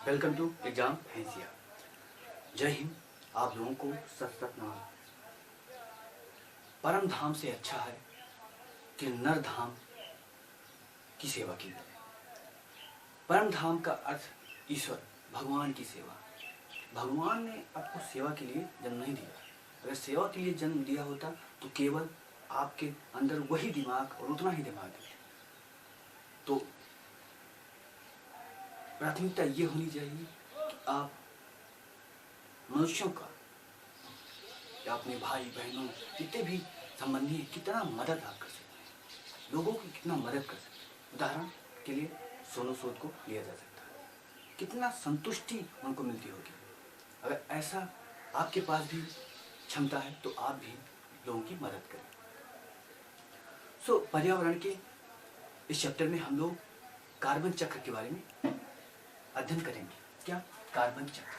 Welcome to exam हैंसिया। जय हिंद। आप लोगों को सत सत नमन। परम धाम से अच्छा है कि नर धाम की सेवा की जाए। परम धाम का अर्थ ईश्वर भगवान की सेवा। भगवान ने आपको सेवा के लिए जन्म नहीं दिया। अगर सेवा के लिए जन्म दिया होता तो केवल आपके अंदर वही दिमाग और उतना ही दिमाग है। तो प्राथमिकता ये होनी चाहिए कि आप मनुष्यों का या अपने भाई बहनों जितने भी संबंधी हैं कितना मदद आप कर सकते हैं, लोगों की कितना मदद कर सकते हैं। उदाहरण के लिए सोनू सूद को लिया जा सकता है, कितना संतुष्टि उनको मिलती होगी। अगर ऐसा आपके पास भी क्षमता है तो आप भी लोगों की मदद करें। पर्यावरण के इस चैप्टर में हम लोग कार्बन चक्र के बारे में अध्ययन करेंगे। क्या कार्बन चक्र?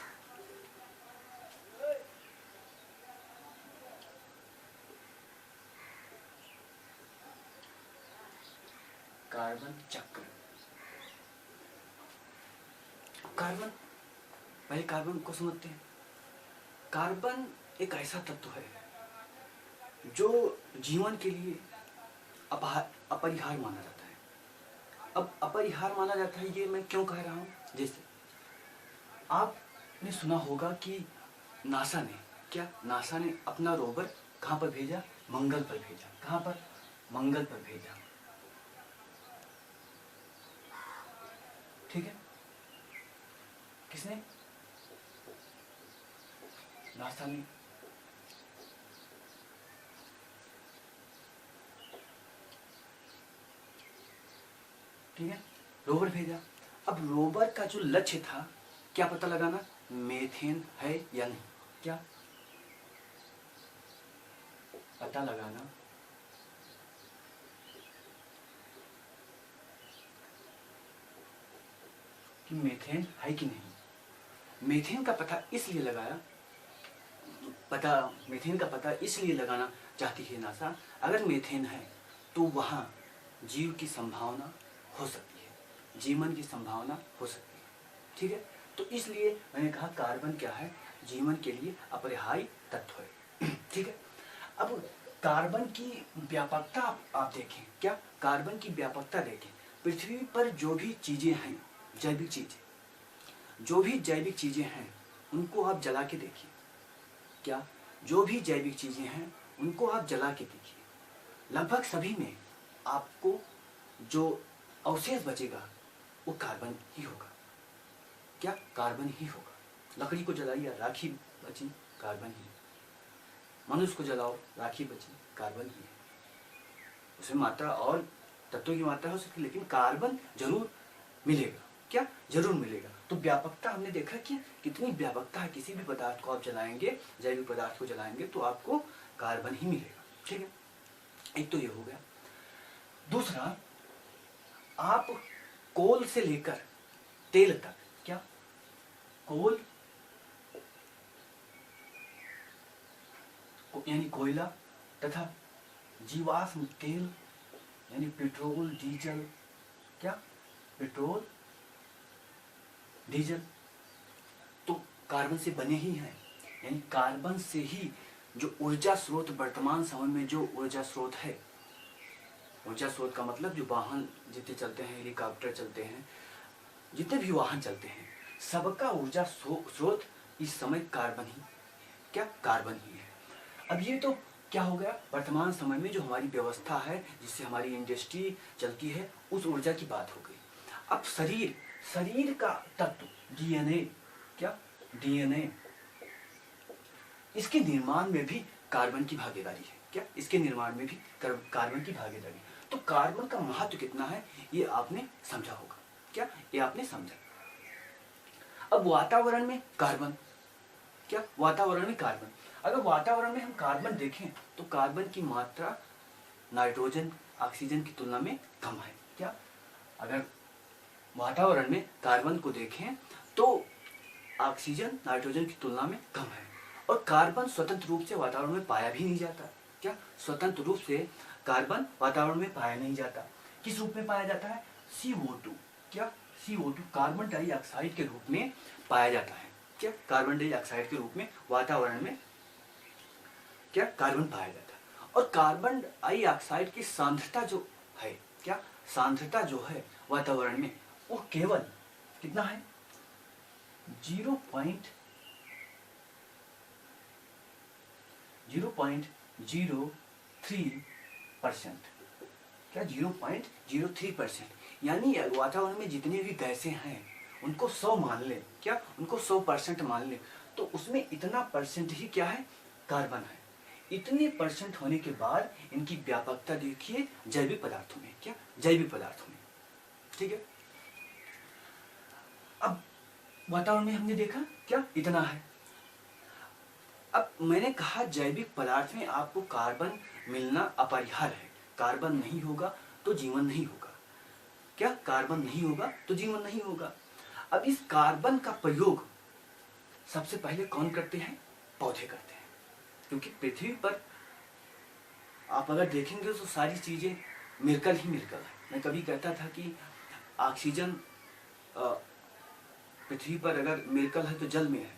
कार्बन चक्र। कार्बन, पहले कार्बन को समझते हैं। कार्बन एक ऐसा तत्व है जो जीवन के लिए अपरिहार्य माना जाता है। अब अपरिहार्य माना जाता है, ये मैं क्यों कह रहा हूँ? जैसे आपने सुना होगा कि नासा ने अपना रोवर कहाँ पर भेजा? मंगल पर भेजा। कहाँ पर? मंगल पर भेजा। ठीक है, किसने? नासा ने। ठीक है, रोवर भेजा। अब रोवर का जो लक्ष्य था क्या पता लगाना? मीथेन है या नहीं। क्या पता लगाना कि मीथेन है कि नहीं। मीथेन का पता इसलिए लगाना चाहती है नासा, अगर मीथेन है तो वहां जीव की संभावना हो सकती है, जीवन की संभावना हो सकती है। ठीक है, तो इसलिए मैंने कहा कार्बन क्या है? जीवन के लिए अपरिहार्य तत्व है। ठीक है, अब कार्बन की व्यापकता आप देखें। क्या? कार्बन की व्यापकता देखें। पृथ्वी पर जो भी चीजें हैं, जैविक चीजें हैं उनको आप जला के देखिए। क्या? जो भी जैविक चीजें हैं उनको आप जला के देखिए, लगभग सभी में आपको जो अवशेष बचेगा वो कार्बन ही होगा। क्या? कार्बन ही होगा। लकड़ी को जलाइए, राखी बची, कार्बन ही। मनुष्य को जलाओ, राखी बची, कार्बन ही है। उसमें मात्रा और तत्वों की मात्रा हो सकती है, लेकिन कार्बन जरूर मिलेगा। क्या? जरूर मिलेगा। तो व्यापकता हमने देखा कि कितनी व्यापकता है। किसी भी पदार्थ को आप जलाएंगे, जैविक पदार्थ को जलाएंगे तो आपको कार्बन ही मिलेगा। ठीक है, एक तो ये हो गया। दूसरा, आप कोल से लेकर तेल तक, क्या? कोल यानी कोयला तथा जीवाश्म तेल यानी पेट्रोल, डीजल। क्या? पेट्रोल, डीजल तो कार्बन से बने ही हैं। यानी कार्बन से ही जो ऊर्जा स्रोत, वर्तमान समय में जो ऊर्जा स्रोत है, ऊर्जा स्रोत का मतलब जो वाहन जितने चलते हैं, हेलीकॉप्टर चलते हैं, जितने भी वाहन चलते हैं, सबका ऊर्जा स्रोत इस समय कार्बन ही, क्या? कार्बन ही है। अब ये तो क्या हो गया? वर्तमान समय में जो हमारी व्यवस्था है, जिससे हमारी इंडस्ट्री चलती है, उस ऊर्जा की बात हो गई। अब शरीर का तत्व डीएनए, क्या? डीएनए, इसके निर्माण में भी कार्बन की भागीदारी है। क्या? इसके निर्माण में भी कार्बन की भागीदारी। तो कार्बन का महत्व कितना है ये आपने समझा होगा। क्या? ये आपने समझा। अब वातावरण में कार्बन, क्या? वातावरण में कार्बन। अगर वातावरण में हम कार्बन देखें तो कार्बन की मात्रा नाइट्रोजन, ऑक्सीजन की तुलना में कम है। क्या? अगर वातावरण में कार्बन को देखें तो ऑक्सीजन नाइट्रोजन की तुलना में कम है। और कार्बन स्वतंत्र रूप से वातावरण में पाया भी नहीं जाता। क्या? स्वतंत्र रूप से कार्बन वातावरण में पाया नहीं जाता। किस रूप में पाया जाता है? CO2। क्या? CO2 कार्बन डाइऑक्साइड के रूप में पाया जाता है। क्या कार्बन डाइऑक्साइड के रूप में वातावरण में क्या कार्बन पाया जाता है। और कार्बन डाइऑक्साइड की सांद्रता जो है, क्या सांद्रता जो है वातावरण में, वो केवल कितना है 0.03%। क्या 0.03%, यानी वातावरण में जितनी भी गैसें हैं उनको 100 मान ले, क्या उनको 100% मान ले, तो उसमें इतना परसेंट ही क्या है कार्बन है। इतने परसेंट होने के बाद इनकी व्यापकता देखिए जैविक पदार्थों में, क्या जैविक पदार्थों में, ठीक है। अब वातावरण में हमने देखा क्या इतना है। अब मैंने कहा जैविक पदार्थ में आपको कार्बन मिलना अपरिहार्य है, कार्बन नहीं होगा तो जीवन नहीं होगा, क्या कार्बन नहीं होगा तो जीवन नहीं होगा। अब इस कार्बन का प्रयोग सबसे पहले कौन करते हैं, पौधे करते हैं, क्योंकि पृथ्वी पर आप अगर देखेंगे तो सारी चीजें मिरकल ही मिरकल है। मैं कभी कहता था कि ऑक्सीजन पृथ्वी पर अगर मिरकल है तो जल में है,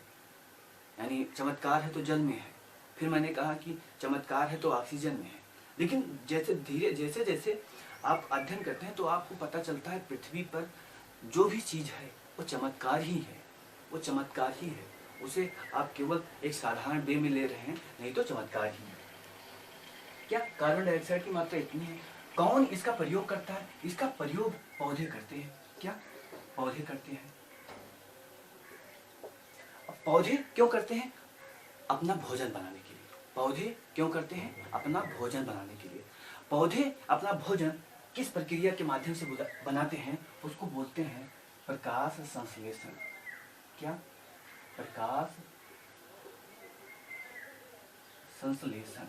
यानी चमत्कार है तो जल में है। फिर मैंने कहा कि चमत्कार है तो ऑक्सीजन में है। लेकिन जैसे जैसे आप अध्ययन करते हैं तो आपको पता चलता है पृथ्वी पर जो भी चीज है वो चमत्कार ही है, वो चमत्कार ही है। उसे आप केवल एक साधारण वे में ले रहे हैं, नहीं तो चमत्कार ही है। क्या कार्बन डाइऑक्साइड की मात्रा इतनी है। कौन इसका प्रयोग करता है, इसका प्रयोग पौधे करते हैं, क्या पौधे करते हैं। पौधे क्यों करते हैं, अपना भोजन बनाने के लिए। पौधे क्यों करते हैं, अपना भोजन बनाने के लिए। पौधे अपना भोजन किस प्रक्रिया के माध्यम से बनाते हैं, उसको बोलते हैं प्रकाश संश्लेषण। क्या प्रकाश संश्लेषण।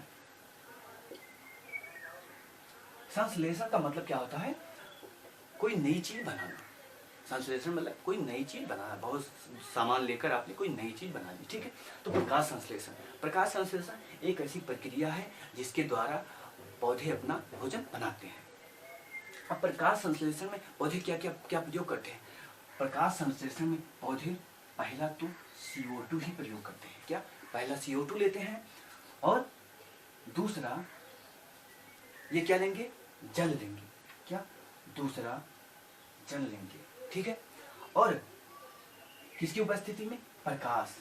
संश्लेषण का मतलब क्या होता है, कोई नई चीज बनाना। संश्लेषण मतलब कोई नई चीज बनाना, बहुत सामान लेकर आपने कोई नई चीज बना ली, ठीक है। तो प्रकाश संश्लेषण, प्रकाश संश्लेषण एक ऐसी प्रक्रिया है जिसके द्वारा पौधे अपना भोजन बनाते हैं। अब प्रकाश संश्लेषण में पौधे क्या क्या क्या प्रयोग करते हैं। प्रकाश संश्लेषण में पौधे पहला तो CO2 ही प्रयोग करते हैं। क्या पहला CO2 लेते हैं और दूसरा ये क्या लेंगे, जल लेंगे। क्या दूसरा जल लेंगे, ठीक है। और किसकी उपस्थिति में, प्रकाश।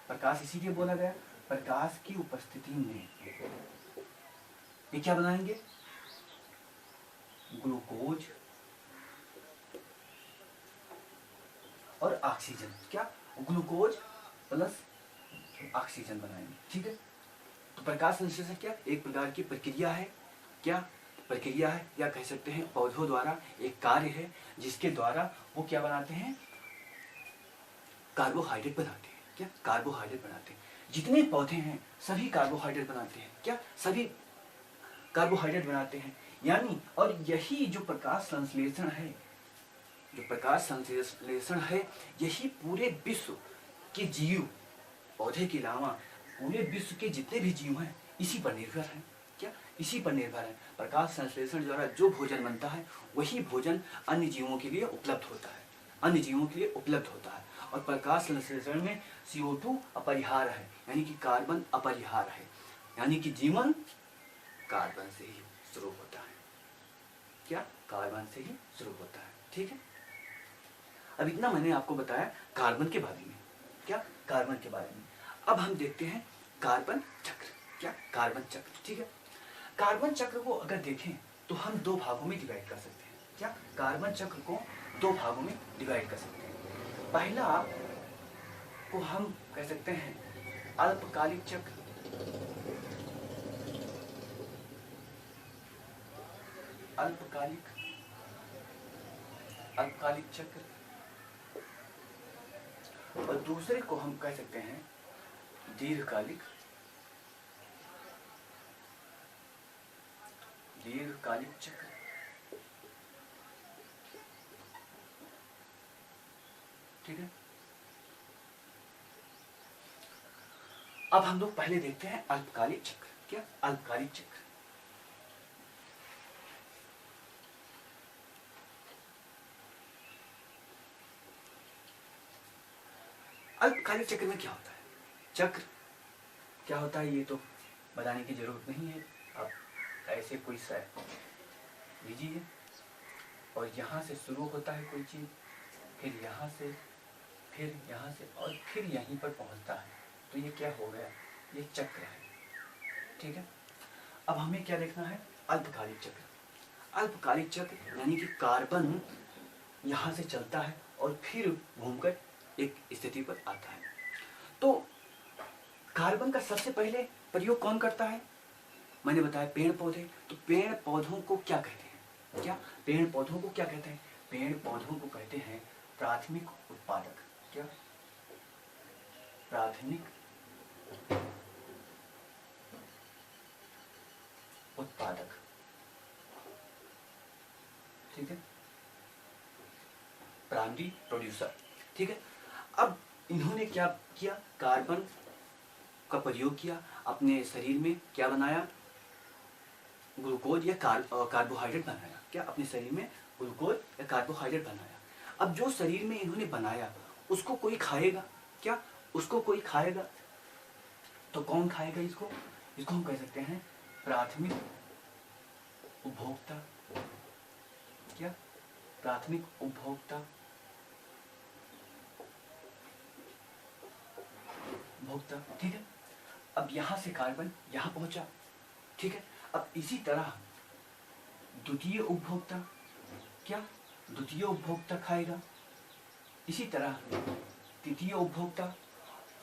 प्रकाश इसीलिए बोला गया, प्रकाश की उपस्थिति में ये क्या बनाएंगे, ग्लूकोज और ऑक्सीजन। क्या ग्लूकोज प्लस ऑक्सीजन बनाएंगे, ठीक है। तो प्रकाश संश्लेषण क्या एक प्रकार की प्रक्रिया है, क्या प्रक्रिया है, या कह सकते हैं पौधों द्वारा एक कार्य है जिसके द्वारा वो क्या बनाते हैं, कार्बोहाइड्रेट बनाते हैं। क्या कार्बोहाइड्रेट बनाते हैं। जितने पौधे हैं सभी कार्बोहाइड्रेट बनाते हैं। क्या सभी कार्बोहाइड्रेट बनाते हैं। यानी और यही जो प्रकाश संश्लेषण है, जो प्रकाश संश्लेषण है, यही पूरे विश्व के जीव, पौधे के अलावा पूरे विश्व के जितने भी जीव हैं इसी पर निर्भर हैं। क्या इसी पर निर्भर है। प्रकाश संश्लेषण द्वारा जो भोजन बनता है वही भोजन अन्य जीवों के लिए उपलब्ध होता है, अन्य जीवों के लिए उपलब्ध होता है। और प्रकाश संश्लेषण में CO2 अपरिहार्य है, यानी कि कार्बन अपरिहार्य है, यानी कि जीवन कार्बन से ही शुरू होता है। क्या कार्बन से ही शुरू होता है, ठीक है। अब इतना मैंने आपको बताया कार्बन के बारे में। क्या कार्बन के बारे में। अब हम देखते हैं कार्बन चक्र। क्या कार्बन चक्र, ठीक है। कार्बन चक्र को अगर देखें तो हम दो भागों में डिवाइड कर सकते हैं। क्या कार्बन चक्र को दो भागों में डिवाइड कर सकते हैं। पहला को हम कह सकते हैं अल्पकालिक चक्र, अल्पकालिक चक्र, और दूसरे को हम कह सकते हैं दीर्घकालिक चक्र, ठीक है। अब हम लोग पहले देखते हैं अल्पकालिक चक्र। क्या अल्पकालिक चक्र। अल्पकालिक चक्र में क्या होता है? चक्र क्या होता है ये तो बताने की जरूरत नहीं है। आप ऐसे कोई लीजिए और यहाँ से शुरू होता है कोई चीज़, फिर यहाँ से और फिर यहीं पर पहुँचता है, तो ये क्या हो गया? ये चक्र है। ठीक है, अब हमें क्या देखना है? अल्पकालिक चक्र। अल्पकालिक चक्र यानी कि कार्बन यहाँ से चलता है और फिर घूमकर एक स्थिति पर आता है। तो कार्बन का सबसे पहले प्रयोग कौन करता है? मैंने बताया पेड़ पौधे। तो पेड़ पौधों को क्या कहते हैं? क्या पेड़ पौधों को क्या कहते हैं? पेड़ पौधों को कहते हैं प्राथमिक उत्पादक। क्या? प्राथमिक उत्पादक। ठीक है, प्राइमरी प्रोड्यूसर। ठीक है, अब इन्होंने क्या किया? कार्बन का प्रयोग किया, अपने शरीर में क्या बनाया? ग्लूकोज या कार्बोहाइड्रेट बनाया। क्या? अपने शरीर में ग्लूकोज या कार्बोहाइड्रेट बनाया। अब जो शरीर में इन्होंने बनाया उसको कोई खाएगा। क्या? उसको कोई खाएगा। तो कौन खाएगा इसको? इसको हम कह सकते हैं प्राथमिक उपभोक्ता। क्या? प्राथमिक उपभोक्ता। ठीक है, अब यहां से कार्बन यहां पहुंचा। ठीक है, अब इसी तरह द्वितीय उपभोक्ता। क्या? द्वितीय उपभोक्ता खाएगा। इसी तरह तृतीय उपभोक्ता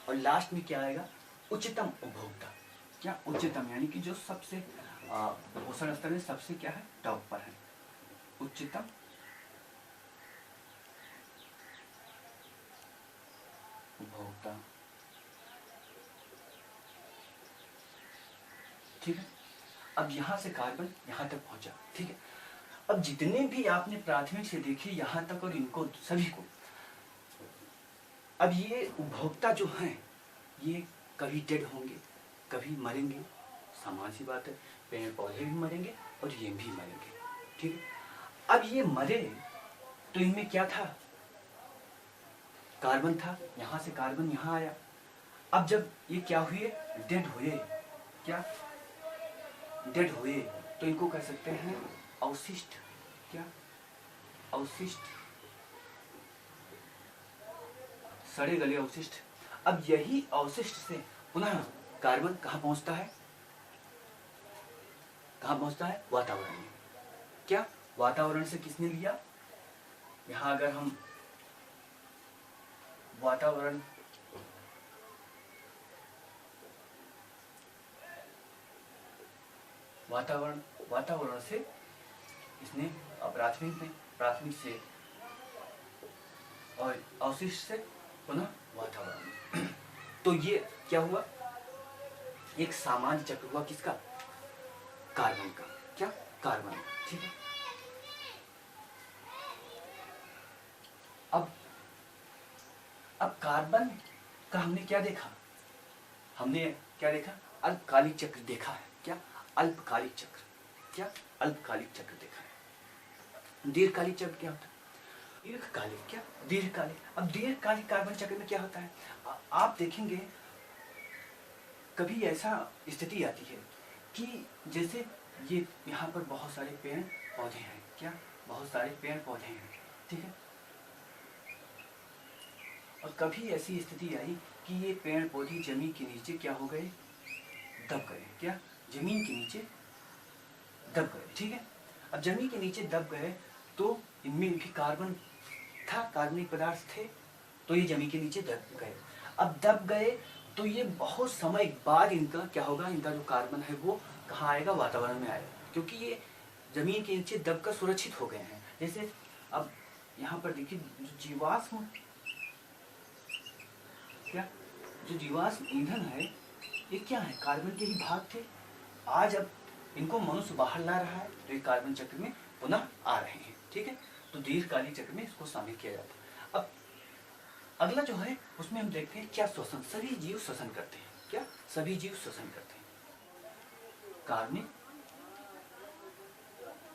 और लास्ट में क्या आएगा? उच्चतम उपभोक्ता। क्या? उच्चतम यानी कि जो सबसे पोषण स्तर में सबसे क्या है? टॉप पर है, उच्चतम उपभोक्ता। ठीक है, अब यहां से कार्बन यहां तक पहुंचा। ठीक है, अब जितने भी आपने प्राथमिक से देखे यहां तक और इनको सभी को, अब ये उपभोक्ता जो हैं ये कभी डेड होंगे, कभी मरेंगे। सामान्य सी बात है, पेड़ पौधे भी मरेंगे और ये भी मरेंगे। ठीक है, अब ये मरे तो इनमें क्या था? कार्बन था। यहां से कार्बन यहां आया। अब जब ये क्या हुए? डेड हुए। क्या? डेड हुए तो इनको कह सकते हैं अवशिष्ट। क्या? अवशिष्ट, सड़े गले अवशिष्ट। अब यही अवशिष्ट से पुनः कार्बन कहां पहुंचता है? कहां पहुंचता है? वातावरण में। क्या? वातावरण से किसने लिया? यहां अगर हम वातावरण वातावरण से इसने प्राथमिक से और अवशिष्ट से पुनः वातावरण। तो ये क्या हुआ? एक सामान्य चक्र हुआ। किसका? कार्बन का। क्या? कार्बन। ठीक है, अब कार्बन का हमने क्या देखा? हमने क्या देखा? अल्पकालिक चक्र देखा है। क्या? अल्पकालिक चक्र। क्या? अल्पकालिक चक्र देखा है। दीर्घकालिक चक्र क्या होता है? दीर्घकालिक। क्या? दीर्घकालिक। अब दीर्घकालिक कार्बन चक्र में क्या होता है? आप देखेंगे कभी ऐसा स्थिति आती है कि जैसे ये यहाँ पर बहुत सारे पेड़ पौधे हैं। क्या? बहुत सारे पेड़ पौधे हैं। ठीक है, और कभी ऐसी स्थिति आई कि ये पेड़ पौधे जमीन के नीचे क्या हो गए? दब गए। क्या? जमीन के नीचे दब गए। ठीक है, अब जमीन के नीचे दब गए तो इनमें भी कार्बन था, कार्बनिक पदार्थ थे, तो ये जमीन के नीचे दब गए। अब दब गए तो ये बहुत समय बाद इनका क्या होगा? इनका जो कार्बन है वो कहाँ आएगा? वातावरण में आएगा, क्योंकि ये जमीन के नीचे दबकर सुरक्षित हो गए हैं। जैसे अब यहाँ पर देखिए जो जीवाश्म, क्या? जो जीवाश्म ईंधन है ये क्या है? कार्बन के ही भाग थे। आज अब इनको मनुष्य बाहर ला रहा है तो ये कार्बन चक्र में पुनः आ रहे हैं। ठीक है, तो दीर्घकालिक चक्र में इसको शामिल किया जाता है। अब अगला जो है उसमें हम देखते हैं क्या? श्वसन। सभी जीव श्वसन करते हैं। क्या? सभी जीव श्वसन करते हैं। कार्बनिक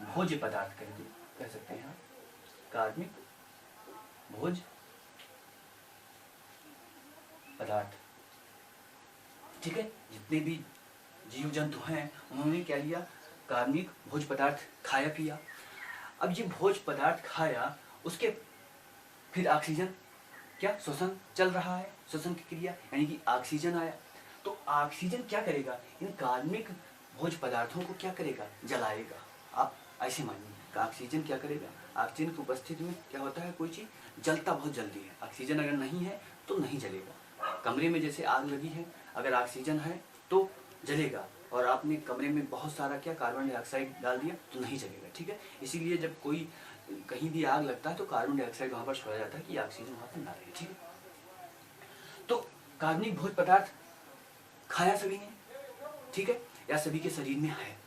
भोज्य पदार्थ कह सकते हैं कार्बनिक भोज्य पदार्थ, ठीक है। जितने भी जीव जंतु हैं उन्होंने क्या लिया, कार्बनिक भोज्य पदार्थ खाया पिया। अब ये भोज्य पदार्थ खाया, उसके फिर ऑक्सीजन क्या शोषण चल रहा है, श्वसन की क्रिया, यानी कि ऑक्सीजन आया। तो ऑक्सीजन क्या करेगा, इन कार्बनिक भोज्य पदार्थों को क्या करेगा, जलाएगा। आप ऐसे मानिए, ऑक्सीजन क्या करेगा, ऑक्सीजन की उपस्थिति में क्या होता है, कोई चीज जलता बहुत जल्दी है। ऑक्सीजन अगर नहीं है तो नहीं जलेगा। कमरे में जैसे आग लगी है, अगर ऑक्सीजन है तो जलेगा, और आपने कमरे में बहुत सारा क्या कार्बन डाइऑक्साइड डाल दिया तो नहीं जलेगा, ठीक है। इसीलिए जब कोई कहीं भी आग लगता है तो कार्बन डाइऑक्साइड वहां पर छोड़ा जाता है कि ऑक्सीजन वहां पर ना रहे, ठीक है। तो कार्बनिक भोज्य पदार्थ खाया सभी ने, ठीक है, या सभी के शरीर में है।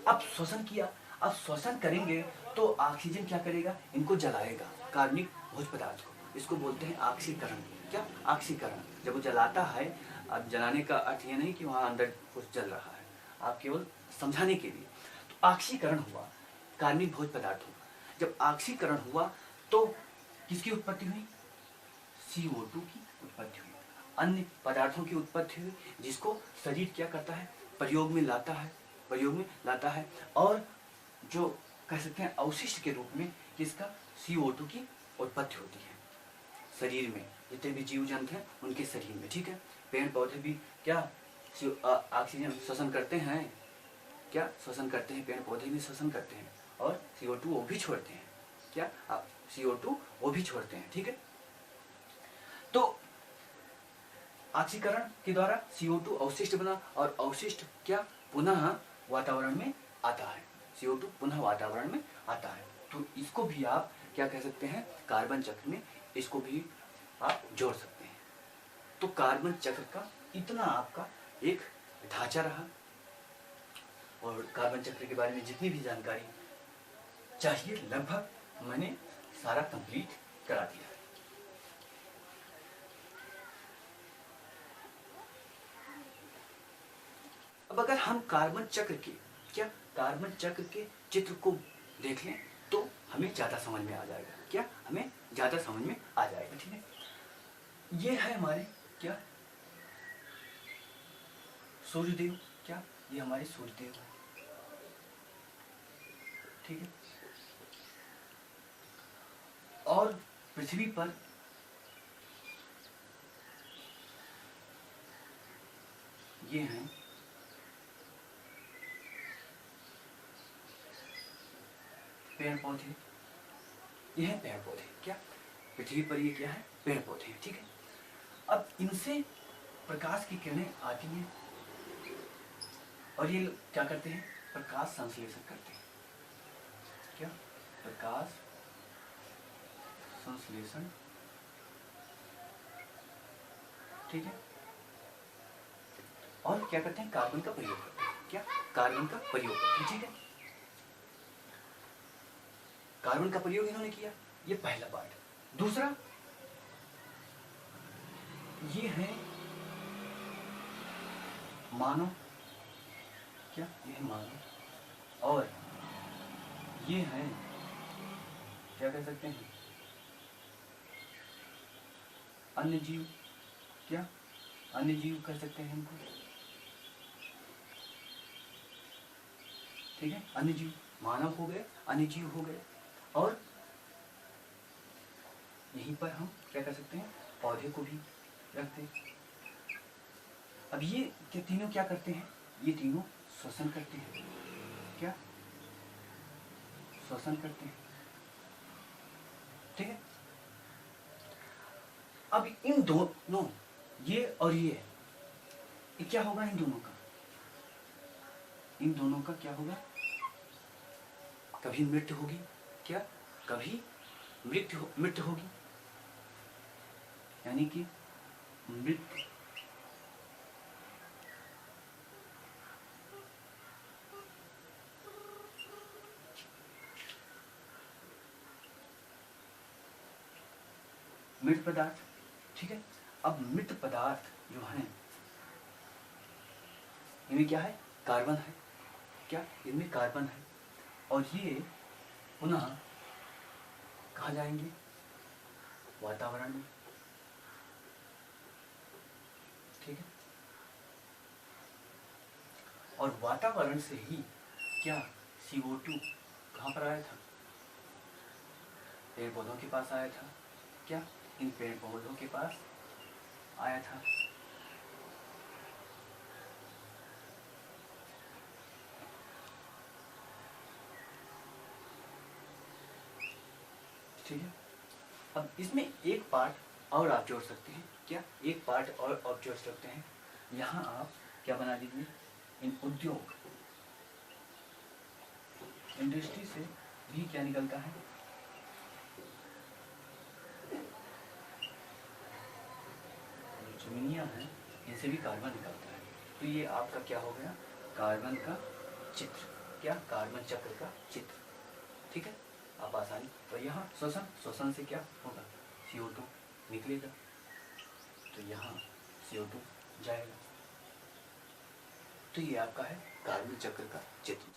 अब श्वसन किया, अब श्वसन करेंगे तो ऑक्सीजन क्या करेगा, इनको जलाएगा, कार्बनिक भोज्य पदार्थ को। इसको बोलते हैं ऑक्सीकरण। क्या, ऑक्सीकरण। जब वो जलाता है, अब जलाने का अर्थ ये नहीं कि वहां अंदर कुछ जल रहा है, आप केवल समझाने के लिए। तो ऑक्सीकरण हुआ कार्बनिक भोज्य पदार्थों। जब ऑक्सीकरण हुआ तो किसकी उत्पत्ति हुई, CO2 की उत्पत्ति हुई, अन्य पदार्थों की उत्पत्ति हुई, जिसको शरीर क्या करता है, प्रयोग में लाता है, प्रयोग में लाता है। और जो कह सकते हैं अवशिष्ट के रूप में किसका, CO2 की उत्पत्ति होती है शरीर में, जितने भी जीव जंतु हैं उनके शरीर में, ठीक है। पेड़ पौधे भी क्या ऑक्सीजन श्वसन करते हैं, क्या श्वसन करते हैं, पेड़ पौधे भी श्वसन करते हैं, और CO2 वो भी छोड़ते हैं, क्या CO2 वो भी छोड़ते हैं, ठीक है। तो ऑक्सीकरण के द्वारा CO2 अवशिष्ट बना, और अवशिष्ट क्या पुनः वातावरण में आता है, CO2 पुनः वातावरण में आता है। तो इसको भी आप क्या कह सकते हैं, कार्बन चक्र में इसको भी आप जोड़ सकते हैं। तो कार्बन चक्र का इतना आपका एक ढांचा रहा, और कार्बन चक्र के बारे में जितनी भी जानकारी चाहिए लगभग मैंने सारा कंप्लीट करा दिया। अब अगर हम कार्बन चक्र के क्या कार्बन चक्र के चित्र को देख लें तो हमें ज्यादा समझ में आ जाएगा, क्या हमें ज्यादा समझ में आ जाएगा, ठीक है। ये है हमारे क्या सूर्यदेव, क्या ये हमारे सूर्यदेव है, ठीक है। और पृथ्वी पर ये हैं पेड़ पौधे, ये है पेड़ पौधे, क्या पृथ्वी पर ये क्या है, पेड़ पौधे हैं, ठीक है। अब इनसे प्रकाश की किरणें आती हैं, और ये क्या करते हैं, प्रकाश संश्लेषण करते हैं, क्या प्रकाश संश्लेषण, ठीक है। और क्या करते हैं, कार्बन का प्रयोग करते हैं, क्या कार्बन का प्रयोग करते हैं, ठीक है। कार्बन का प्रयोग इन्होंने किया, ये पहला पार्ट। दूसरा ये है मानव, क्या ये है मानव, और ये है क्या कह सकते हैं, अन्य जीव, क्या अन्य जीव कह सकते हैं इनको, ठीक है। अन्य जीव, मानव हो गए, अन्य जीव हो गए, और यहीं पर हम क्या कर सकते हैं, पौधे को भी रखते हैं। अब ये तीनों क्या करते हैं, ये तीनों श्वसन करते हैं, क्या श्वसन करते हैं, ठीक है। अब इन दोनों, ये और ये क्या होगा, इन दोनों का, इन दोनों का क्या होगा, कभी मृत्यु होगी, क्या कभी मृत्यु होगी, यानी कि मृत्यु, मृत पदार्थ, ठीक है। अब मृत पदार्थ जो हैं इनमें क्या है, कार्बन है, क्या इनमें कार्बन है, और ये पुनः कहाँ जाएंगे, वातावरण में, और वातावरण से ही क्या CO2 कहाँ पर आया था? पेड़ पौधों के पास आया था। क्या इन पेड़ पौधों के पास आया था। ठीक है, अब इसमें एक पार्ट और आप जोड़ सकते हैं। क्या एक पार्ट और आप जोड़ सकते हैं। यहाँ आप क्या बना दीजिए, इन उद्योग इंडस्ट्री से भी क्या निकलता है, जो चिमनियाँ हैं इनसे भी कार्बन निकलता है। तो ये आपका क्या हो गया, कार्बन का चित्र। क्या, कार्बन चक्र का चित्र। ठीक है, आप आसानी। तो यहाँ शोषण से क्या होगा, CO2 निकलेगा, तो यहाँ CO2 जाएगा। तो ये आपका है कार्बन चक्र का चित्र।